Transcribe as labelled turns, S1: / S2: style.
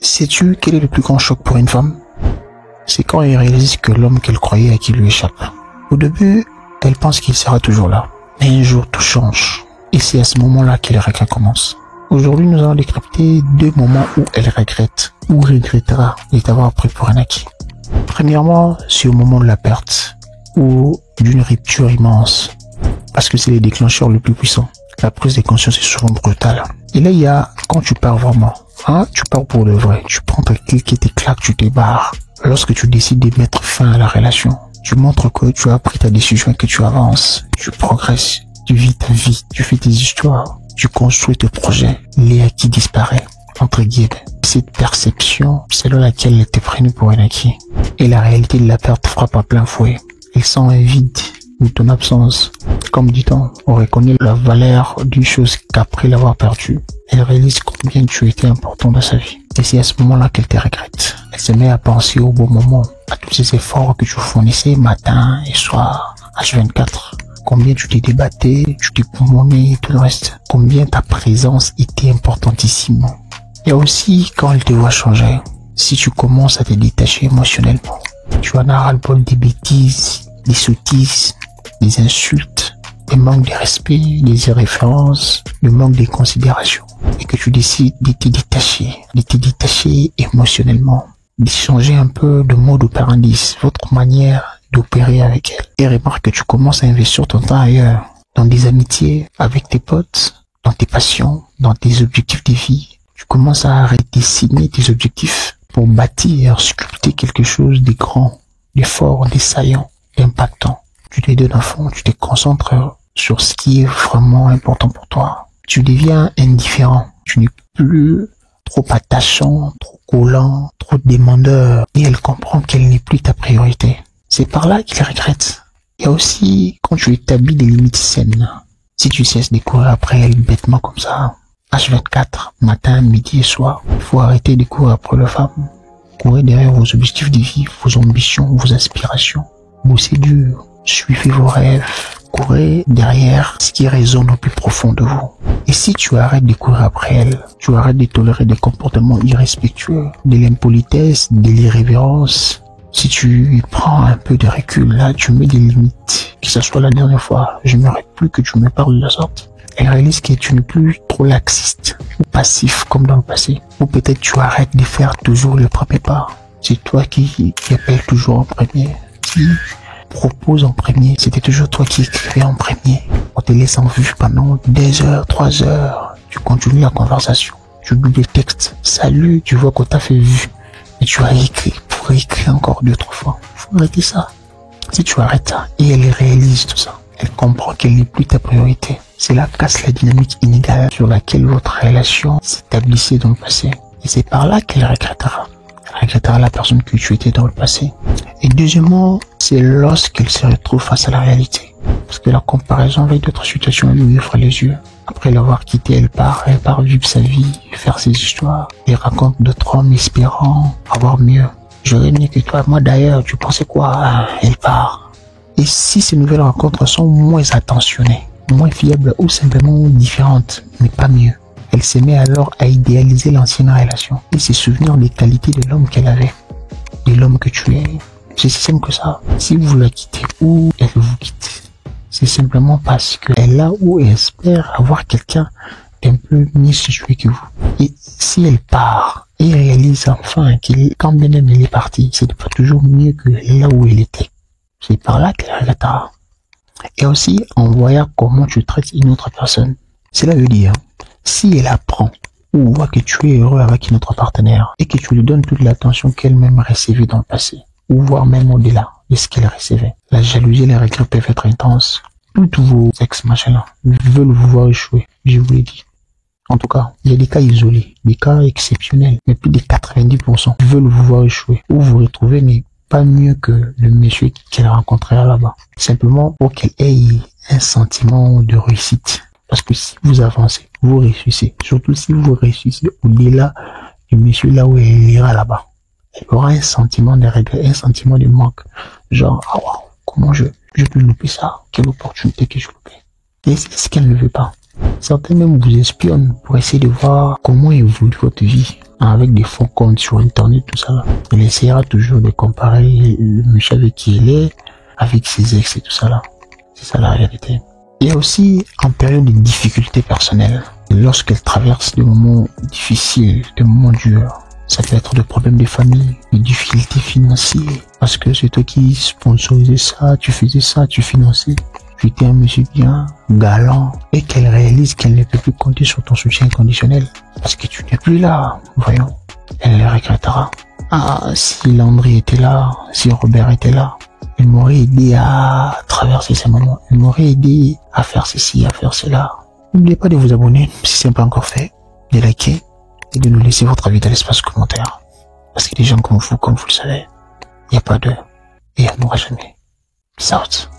S1: Sais-tu quel est le plus grand choc pour une femme? C'est quand elle réalise que l'homme qu'elle croyait à qui lui échappe. Au début, elle pense qu'il sera toujours là. Mais un jour, tout change. Et c'est à ce moment-là que les regrets commencent. Aujourd'hui, nous allons décrypter 2 moments où elle regrette ou regrettera de t'avoir pris pour un acquis. Premièrement, c'est au moment de la perte ou d'une rupture immense. Parce que c'est les déclencheurs le plus puissants. La prise de conscience est souvent brutale. Et là, il y a quand tu pars vraiment. Tu pars pour le vrai. Tu prends ta clique et tes claques, tu te barres. Lorsque tu décides de mettre fin à la relation, tu montres que tu as pris ta décision et que tu avances. Tu progresses. Tu vis ta vie. Tu fais tes histoires. Tu construis tes projets. Les acquis disparaissent. Entre guillemets. Cette perception, selon laquelle elle te prenne pour un acquis. Et la réalité de la perte frappe à plein fouet. Elle sent un vide ou ton absence. Comme dit-on, on reconnaît la valeur d'une chose qu'après l'avoir perdue, elle réalise combien tu étais important dans sa vie. Et c'est à ce moment-là qu'elle te regrette. Elle se met à penser au bon moment, à tous ces efforts que tu fournissais matin et soir, H24. Combien tu t'es débatté, tu t'es proumonné et tout le reste. Combien ta présence était importantissime. Il y a aussi quand elle te voit changer. Si tu commences à te détacher émotionnellement, tu en as ras-le-bol des bêtises, des sottises, des insultes, des manques de respect, des irréférences, le manque de considération. Et que tu décides de te détacher émotionnellement, d'échanger un peu de mode operandi, votre manière d'opérer avec elle. Et remarque que tu commences à investir ton temps ailleurs, dans des amitiés, avec tes potes, dans tes passions, dans tes objectifs de vie. Tu commences à redessiner tes objectifs pour bâtir, sculpter quelque chose de grand, de fort, de saillant, d'impactant. Tu te donnes à fond, tu te concentres sur ce qui est vraiment important pour toi. Tu deviens indifférent. Tu n'es plus trop attachant, trop collant, trop demandeur. Et elle comprend qu'elle n'est plus ta priorité. C'est par là qu'il regrette. Il y a aussi quand tu établis des limites saines. Si tu cesses de courir après elle bêtement comme ça, H24, matin, midi et soir, il faut arrêter de courir après la femme. Courez derrière vos objectifs de vie, vos ambitions, vos aspirations. Bossez dur, suivez vos rêves, courez derrière ce qui résonne au plus profond de vous. Et si tu arrêtes de courir après elle, tu arrêtes de tolérer des comportements irrespectueux, de l'impolitesse, de l'irrévérence, si tu prends un peu de recul, là, tu mets des limites. Que ce soit la dernière fois, je n'aimerais plus que tu me parles de la sorte. Elle réalise que tu n'es plus trop laxiste ou passif comme dans le passé. Ou peut-être tu arrêtes de faire toujours le premier pas. C'est toi qui appelle toujours en premier, qui propose en premier. C'était toujours toi qui écrivais en premier. On te laisse en vue pendant 2 heures, 3 heures. Tu continues la conversation. Tu lis le texte. Salut, tu vois qu'on t'a fait vue. Et tu as écrit pour écrire encore 2-3 fois. Faut arrêter ça. Si tu arrêtes ça et elle réalise tout ça, elle comprend qu'elle n'est plus ta priorité. Cela casse la dynamique inégale sur laquelle votre relation s'établissait dans le passé. Et c'est par là qu'elle regrettera. Elle regrettera la personne que tu étais dans le passé. Et deuxièmement, c'est lorsqu'elle se retrouve face à la réalité. Parce que la comparaison avec d'autres situations lui ouvre les yeux. Après l'avoir quitté, elle part vivre sa vie, faire ses histoires. Elle raconte d'autres hommes espérant avoir mieux. J'aurais mieux que toi. Moi d'ailleurs, tu pensais quoi? Elle part. Et si ces nouvelles rencontres sont moins attentionnées, moins fiables ou simplement différentes, mais pas mieux, elle se met alors à idéaliser l'ancienne relation et se souvenir des qualités de l'homme qu'elle avait, de l'homme que tu es. C'est si simple que ça. Si vous la quittez ou elle vous quitte, c'est simplement parce qu'elle a ou espère avoir quelqu'un d'un peu mieux situé que vous. Et si elle part et réalise enfin qu'elle, quand bien même elle est partie, c'est pas toujours mieux que là où elle était. C'est par là qu'elle regrettera. Et aussi en voyant comment tu traites une autre personne. Cela veut dire, si elle apprend ou voit que tu es heureux avec une autre partenaire et que tu lui donnes toute l'attention qu'elle-même recevait dans le passé, ou voire même au-delà de ce qu'elle recevait, la jalousie et les regrets peuvent être intenses. Toutes vos ex-machins veulent vous voir échouer, je vous l'ai dit. En tout cas, il y a des cas isolés, des cas exceptionnels, mais plus de 90% veulent vous voir échouer ou vous retrouver, mais pas mieux que le monsieur qu'elle rencontrera là-bas. Simplement pour qu'elle ait un sentiment de réussite. Parce que si vous avancez, vous réussissez. Surtout si vous réussissez au-delà du monsieur là où elle ira là-bas. Elle aura un sentiment de regret, un sentiment de manque. Genre, waouh, comment je peux louper ça? Quelle opportunité que je loupais. Et c'est ce qu'elle ne veut pas. Certains même vous espionnent pour essayer de voir comment évolue votre vie avec des faux comptes sur internet, tout ça là. Il essaiera toujours de comparer le monsieur avec qui il est, avec ses ex et tout ça là. C'est ça la réalité. Il y a aussi en période de difficultés personnelles, lorsqu'elle traverse des moments difficiles, des moments durs. Ça peut être des problèmes de famille, des difficultés financières, parce que c'est toi qui sponsorisais ça, tu faisais ça, tu finançais. Tu étais un monsieur bien, galant, et qu'elle réalise qu'elle ne peut plus compter sur ton soutien inconditionnel, parce que tu n'es plus là, voyons. Elle le regrettera. Ah, si Landry était là, si Robert était là, il m'aurait aidé à traverser ces moments. Il m'aurait aidé à faire ceci, à faire cela. N'oubliez pas de vous abonner si ce n'est pas encore fait, de liker et de nous laisser votre avis dans l'espace commentaire. Parce que des gens comme vous le savez, il n'y a pas d'eux et il n'y en aura jamais. Peace out.